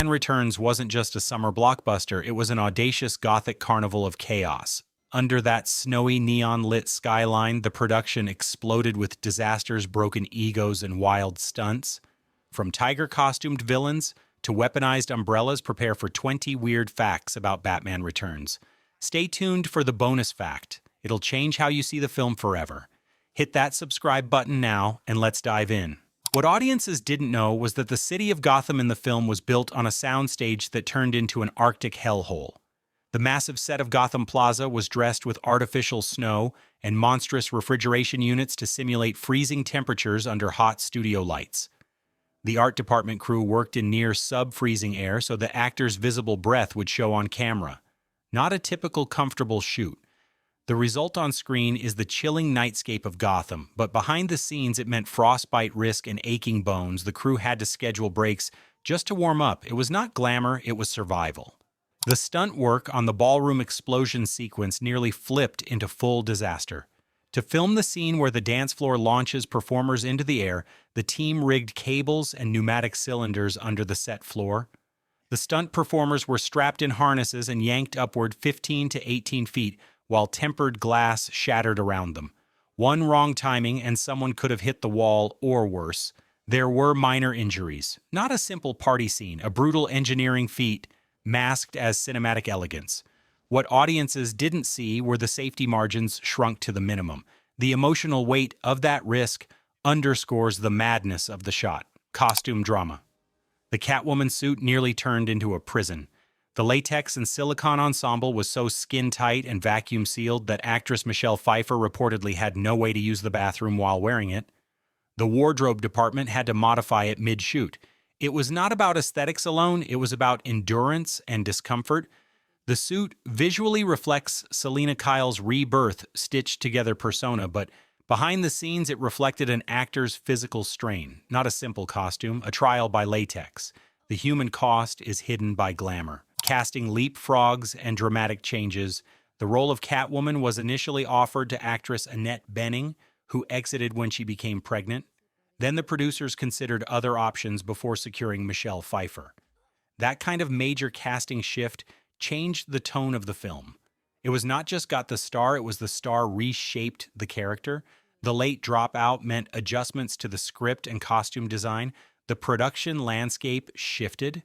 Batman Returns wasn't just a summer blockbuster, it was an audacious gothic carnival of chaos. Under that snowy neon-lit skyline, the production exploded with disasters, broken egos, and wild stunts. From tiger-costumed villains to weaponized umbrellas, prepare for 20 weird facts about Batman Returns. Stay tuned for the bonus fact. It'll change how you see the film forever. Hit that subscribe button now, and let's dive in. What audiences didn't know was that the city of Gotham in the film was built on a soundstage that turned into an Arctic hellhole. The massive set of Gotham Plaza was dressed with artificial snow and monstrous refrigeration units to simulate freezing temperatures under hot studio lights. The art department crew worked in near sub-freezing air so the actors' visible breath would show on camera. Not a typical comfortable shoot. The result on screen is the chilling nightscape of Gotham, but behind the scenes it meant frostbite risk and aching bones. The crew had to schedule breaks just to warm up. It was not glamour, it was survival. The stunt work on the ballroom explosion sequence nearly flipped into full disaster. To film the scene where the dance floor launches performers into the air, the team rigged cables and pneumatic cylinders under the set floor. The stunt performers were strapped in harnesses and yanked upward 15 to 18 feet while tempered glass shattered around them. One wrong timing and someone could have hit the wall or worse. There were minor injuries. Not a simple party scene, a brutal engineering feat masked as cinematic elegance. What audiences didn't see were the safety margins shrunk to the minimum. The emotional weight of that risk underscores the madness of the shot. Costume drama. The Catwoman suit nearly turned into a prison. The latex and silicone ensemble was so skin-tight and vacuum-sealed that actress Michelle Pfeiffer reportedly had no way to use the bathroom while wearing it. The wardrobe department had to modify it mid-shoot. It was not about aesthetics alone, it was about endurance and discomfort. The suit visually reflects Selina Kyle's rebirth, stitched-together persona, but behind the scenes it reflected an actor's physical strain. Not a simple costume, a trial by latex. The human cost is hidden by glamour. Casting leapfrogs and dramatic changes, the role of Catwoman was initially offered to actress Annette Bening, who exited when she became pregnant. Then the producers considered other options before securing Michelle Pfeiffer. That kind of major casting shift changed the tone of the film. It was not just got the star, it was the star reshaped the character. The late dropout meant adjustments to the script and costume design. The production landscape shifted.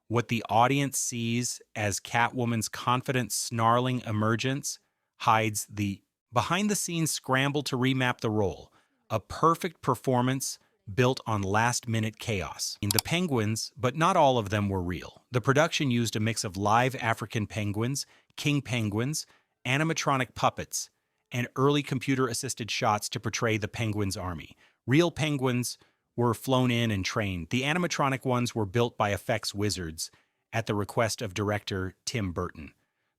What the audience sees as Catwoman's confident, snarling emergence hides the behind-the-scenes scramble to remap the role. A perfect performance built on last-minute chaos. In the penguins, but not all of them were real. The production used a mix of live African penguins, king penguins, animatronic puppets, and early computer-assisted shots to portray the penguins' army. Real penguins were flown in and trained. The animatronic ones were built by effects wizards at the request of director Tim Burton.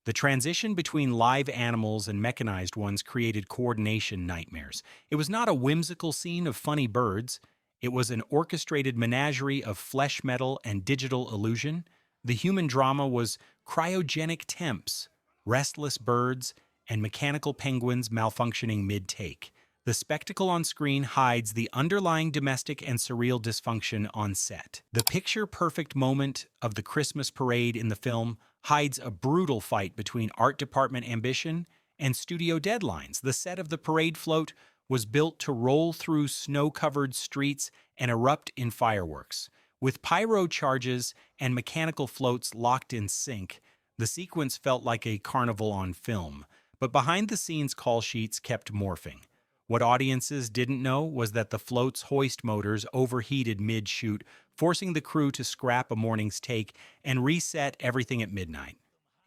The transition between live animals and mechanized ones created coordination nightmares. It was not a whimsical scene of funny birds. It was an orchestrated menagerie of flesh metal and digital illusion. The human drama was cryogenic temps, restless birds, and mechanical penguins malfunctioning mid-take. The spectacle on screen hides the underlying domestic and surreal dysfunction on set. The picture-perfect moment of the Christmas parade in the film hides a brutal fight between art department ambition and studio deadlines. The set of the parade float was built to roll through snow-covered streets and erupt in fireworks. With pyro charges and mechanical floats locked in sync, the sequence felt like a carnival on film. But behind-the-scenes call sheets kept morphing. What audiences didn't know was that the float's hoist motors overheated mid-shoot, forcing the crew to scrap a morning's take and reset everything at midnight.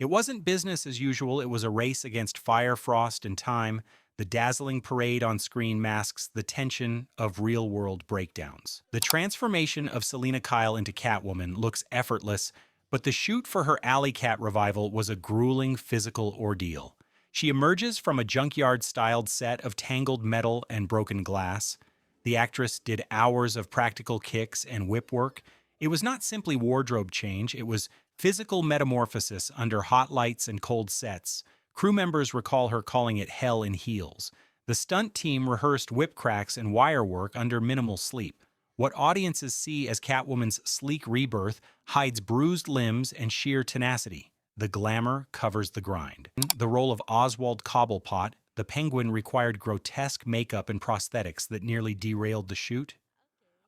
It wasn't business as usual, it was a race against fire, frost, and time. The dazzling parade on screen masks the tension of real-world breakdowns. The transformation of Selina Kyle into Catwoman looks effortless, but the shoot for her Alley Cat revival was a grueling physical ordeal. She emerges from a junkyard-styled set of tangled metal and broken glass. The actress did hours of practical kicks and whip work. It was not simply wardrobe change, it was physical metamorphosis under hot lights and cold sets. Crew members recall her calling it hell in heels. The stunt team rehearsed whip cracks and wire work under minimal sleep. What audiences see as Catwoman's sleek rebirth hides bruised limbs and sheer tenacity. The glamour covers the grind. The role of Oswald Cobblepot, the Penguin, required grotesque makeup and prosthetics that nearly derailed the shoot.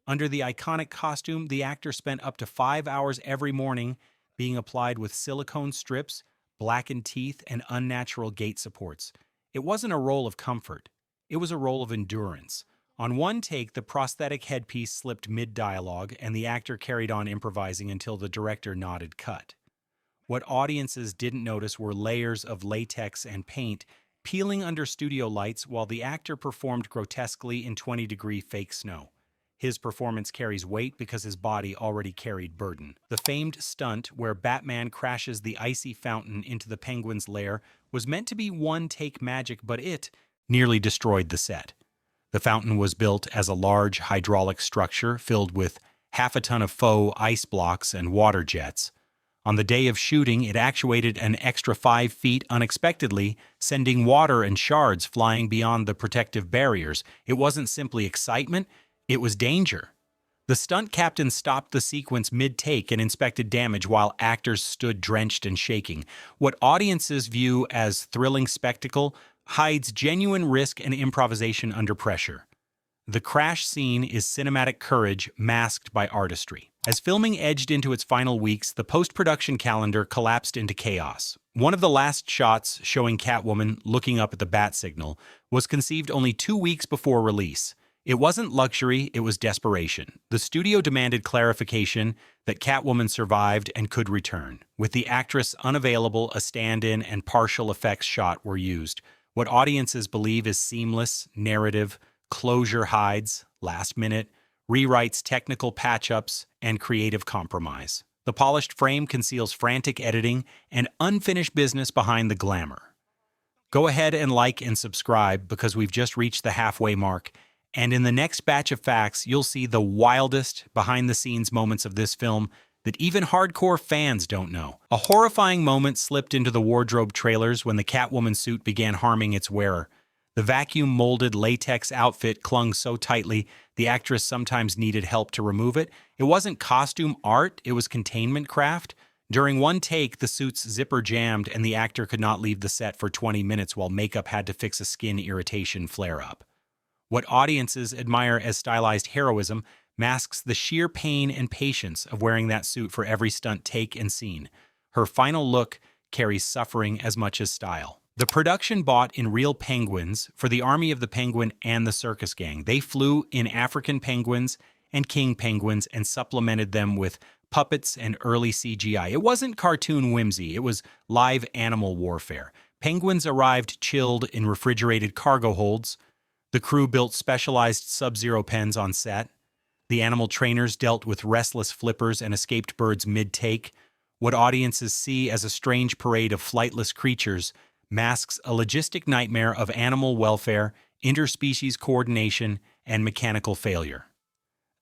Under the iconic costume, the actor spent up to 5 hours every morning being applied with silicone strips, blackened teeth, and unnatural gait supports. It wasn't a role of comfort. It was a role of endurance. On one take, the prosthetic headpiece slipped mid-dialogue, and the actor carried on improvising until the director nodded cut. What audiences didn't notice were layers of latex and paint peeling under studio lights while the actor performed grotesquely in 20-degree fake snow. His performance carries weight because his body already carried burden. The famed stunt where Batman crashes the icy fountain into the Penguin's lair was meant to be one-take magic, but it nearly destroyed the set. The fountain was built as a large hydraulic structure filled with half a ton of faux ice blocks and water jets. On the day of shooting, it actuated an extra 5 feet unexpectedly, sending water and shards flying beyond the protective barriers. It wasn't simply excitement, it was danger. The stunt captain stopped the sequence mid-take and inspected damage while actors stood drenched and shaking. What audiences view as thrilling spectacle hides genuine risk and improvisation under pressure. The crash scene is cinematic courage masked by artistry. As filming edged into its final weeks, the post-production calendar collapsed into chaos. One of the last shots, showing Catwoman looking up at the bat signal, was conceived only 2 weeks before release. It wasn't luxury, it was desperation. The studio demanded clarification that Catwoman survived and could return. With the actress unavailable, a stand-in and partial effects shot were used. What audiences believe is seamless narrative closure hides last-minute rewrites, technical patch-ups, and creative compromise. The polished frame conceals frantic editing and unfinished business behind the glamour. Go ahead and like and subscribe because we've just reached the halfway mark, and in the next batch of facts, you'll see the wildest behind-the-scenes moments of this film that even hardcore fans don't know. A horrifying moment slipped into the wardrobe trailers when the Catwoman suit began harming its wearer. The vacuum-molded latex outfit clung so tightly, the actress sometimes needed help to remove it. It wasn't costume art, it was containment craft. During one take, the suit's zipper jammed and the actor could not leave the set for 20 minutes while makeup had to fix a skin irritation flare-up. What audiences admire as stylized heroism masks the sheer pain and patience of wearing that suit for every stunt take and scene. Her final look carries suffering as much as style. The production bought in real penguins for the Army of the Penguin and the Circus Gang. They flew in African penguins and king penguins and supplemented them with puppets and early CGI. It wasn't cartoon whimsy, it was live animal warfare. Penguins arrived chilled in refrigerated cargo holds. The crew built specialized sub-zero pens on set. The animal trainers dealt with restless flippers and escaped birds mid-take. What audiences see as a strange parade of flightless creatures masks a logistic nightmare of animal welfare, interspecies coordination, and mechanical failure.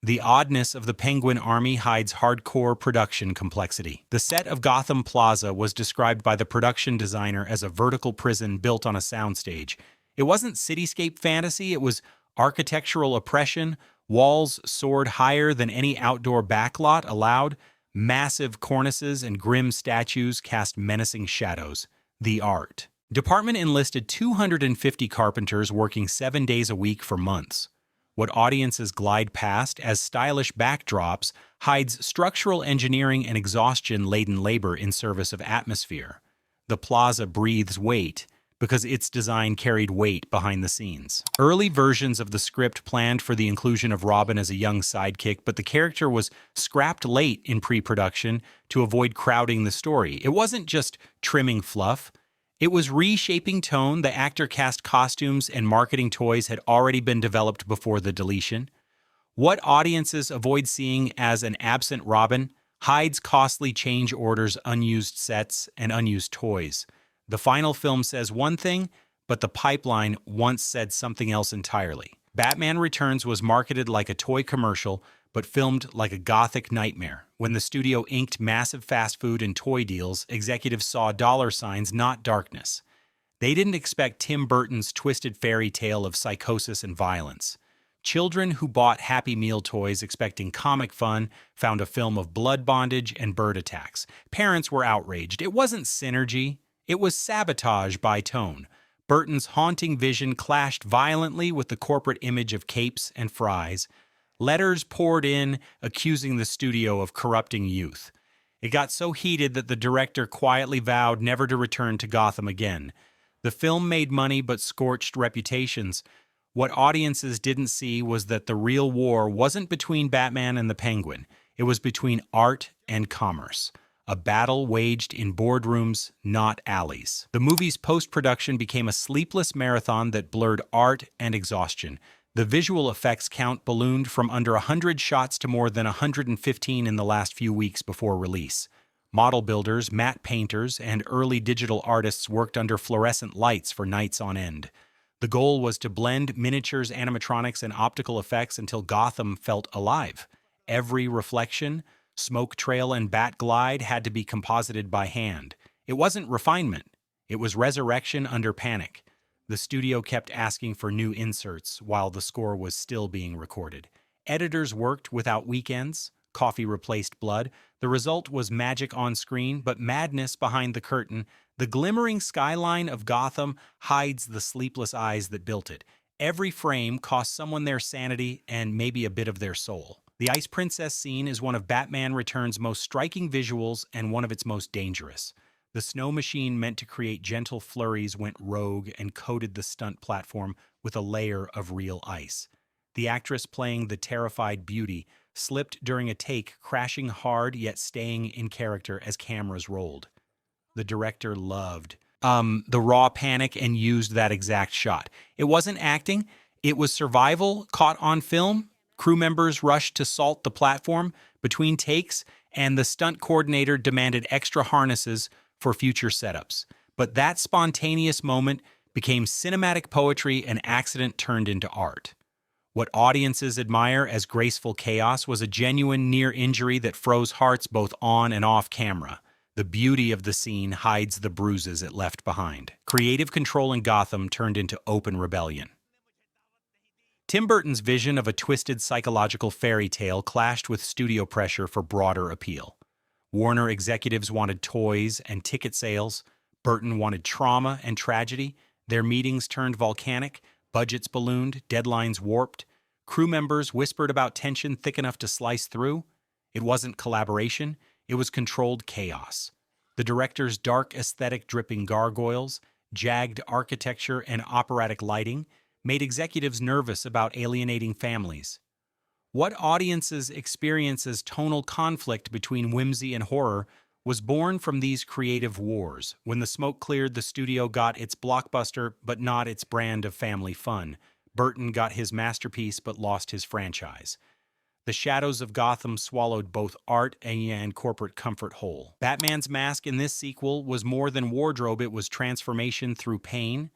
The oddness of the Penguin Army hides hardcore production complexity. The set of Gotham Plaza was described by the production designer as a vertical prison built on a soundstage. It wasn't cityscape fantasy, it was architectural oppression. Walls soared higher than any outdoor backlot allowed. Massive cornices and grim statues cast menacing shadows. The art. Department enlisted 250 carpenters working 7 days a week for months. What audiences glide past as stylish backdrops hides structural engineering and exhaustion-laden labor in service of atmosphere. The plaza breathes weight because its design carried weight behind the scenes. Early versions of the script planned for the inclusion of Robin as a young sidekick, but the character was scrapped late in pre-production to avoid crowding the story. It wasn't just trimming fluff. It was reshaping tone. The actor cast costumes and marketing toys had already been developed before the deletion. What audiences avoid seeing as an absent Robin hides costly change orders, unused sets, and unused toys. The final film says one thing, but the pipeline once said something else entirely. Batman Returns was marketed like a toy commercial, but filmed like a gothic nightmare. When the studio inked massive fast food and toy deals, executives saw dollar signs, not darkness. They didn't expect Tim Burton's twisted fairy tale of psychosis and violence. Children who bought Happy Meal toys expecting comic fun found a film of blood bondage and bird attacks. Parents were outraged. It wasn't synergy, it was sabotage by tone. Burton's haunting vision clashed violently with the corporate image of capes and fries. Letters poured in, accusing the studio of corrupting youth. It got so heated that the director quietly vowed never to return to Gotham again. The film made money but scorched reputations. What audiences didn't see was that the real war wasn't between Batman and the Penguin. It was between art and commerce. A battle waged in boardrooms, not alleys. The movie's post-production became a sleepless marathon that blurred art and exhaustion. The visual effects count ballooned from under 100 shots to more than 115 in the last few weeks before release. Model builders, matte painters, and early digital artists worked under fluorescent lights for nights on end. The goal was to blend miniatures, animatronics, and optical effects until Gotham felt alive. Every reflection, smoke trail, and bat glide had to be composited by hand. It wasn't refinement. It was resurrection under panic. The studio kept asking for new inserts while the score was still being recorded. Editors worked without weekends. Coffee replaced blood. The result was magic on screen, but madness behind the curtain. The glimmering skyline of Gotham hides the sleepless eyes that built it. Every frame cost someone their sanity and maybe a bit of their soul. The Ice Princess scene is one of Batman Returns' most striking visuals and one of its most dangerous. The snow machine meant to create gentle flurries went rogue and coated the stunt platform with a layer of real ice. The actress playing the terrified beauty slipped during a take, crashing hard yet staying in character as cameras rolled. The director loved the raw panic and used that exact shot. It wasn't acting, it was survival caught on film. Crew members rushed to salt the platform between takes, and the stunt coordinator demanded extra harnesses for future setups. But that spontaneous moment became cinematic poetry, an accident turned into art. What audiences admire as graceful chaos was a genuine near injury that froze hearts both on and off camera. The beauty of the scene hides the bruises it left behind. Creative control in Gotham turned into open rebellion. Tim Burton's vision of a twisted psychological fairy tale clashed with studio pressure for broader appeal. Warner executives wanted toys and ticket sales. Burton wanted trauma and tragedy. Their meetings turned volcanic. Budgets ballooned. Deadlines warped. Crew members whispered about tension thick enough to slice through. It wasn't collaboration. It was controlled chaos. The director's dark aesthetic dripping gargoyles, jagged architecture, and operatic lighting made executives nervous about alienating families. What audiences experience as tonal conflict between whimsy and horror was born from these creative wars. When the smoke cleared, the studio got its blockbuster, but not its brand of family fun. Burton got his masterpiece, but lost his franchise. The shadows of Gotham swallowed both art and corporate comfort whole. Batman's mask in this sequel was more than wardrobe, it was transformation through pain.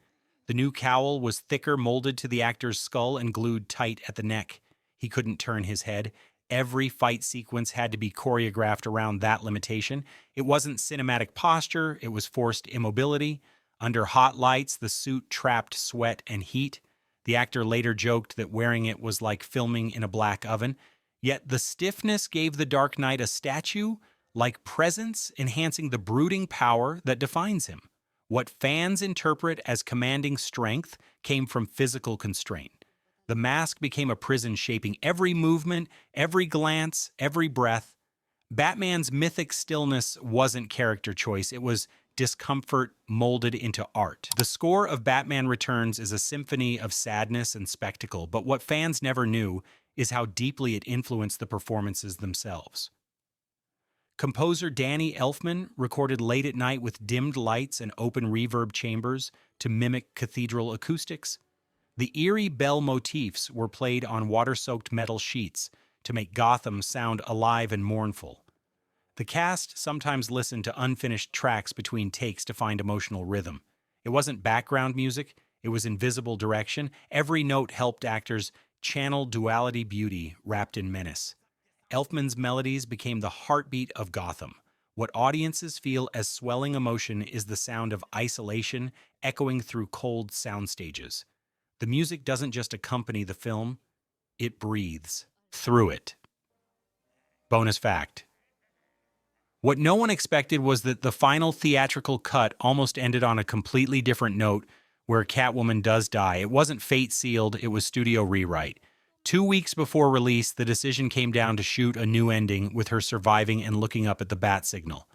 The new cowl was thicker, molded to the actor's skull and glued tight at the neck. He couldn't turn his head. Every fight sequence had to be choreographed around that limitation. It wasn't cinematic posture, it was forced immobility. Under hot lights, the suit trapped sweat and heat. The actor later joked that wearing it was like filming in a black oven. Yet the stiffness gave the Dark Knight a statue-like presence, enhancing the brooding power that defines him. What fans interpret as commanding strength came from physical constraint. The mask became a prison shaping every movement, every glance, every breath. Batman's mythic stillness wasn't character choice, it was discomfort molded into art. The score of Batman Returns is a symphony of sadness and spectacle, but what fans never knew is how deeply it influenced the performances themselves. Composer Danny Elfman recorded late at night with dimmed lights and open reverb chambers to mimic cathedral acoustics. The eerie bell motifs were played on water-soaked metal sheets to make Gotham sound alive and mournful. The cast sometimes listened to unfinished tracks between takes to find emotional rhythm. It wasn't background music, it was invisible direction. Every note helped actors channel duality beauty wrapped in menace. Elfman's melodies became the heartbeat of Gotham. What audiences feel as swelling emotion is the sound of isolation echoing through cold sound stages. The music doesn't just accompany the film, it breathes through it. Bonus fact. What no one expected was that the final theatrical cut almost ended on a completely different note, where Catwoman does die. It wasn't fate sealed, it was studio rewrite. 2 weeks before release, the decision came down to shoot a new ending with her surviving and looking up at the bat signal.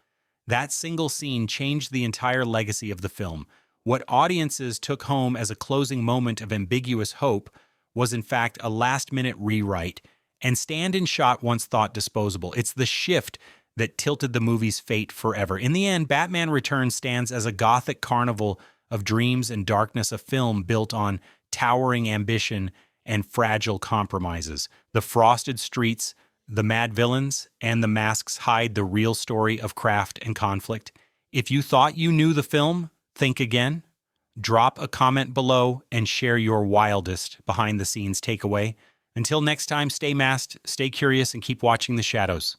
That single scene changed the entire legacy of the film. What audiences took home as a closing moment of ambiguous hope was in fact a last-minute rewrite, and stand-in shot once thought disposable. It's the shift that tilted the movie's fate forever. In the end, Batman Returns stands as a gothic carnival of dreams and darkness, a film built on towering ambition and fragile compromises. The frosted streets, the mad villains, and the masks hide the real story of craft and conflict. If you thought you knew the film, think again. Drop a comment below and share your wildest behind-the-scenes takeaway. Until next time, stay masked, stay curious, and keep watching the shadows.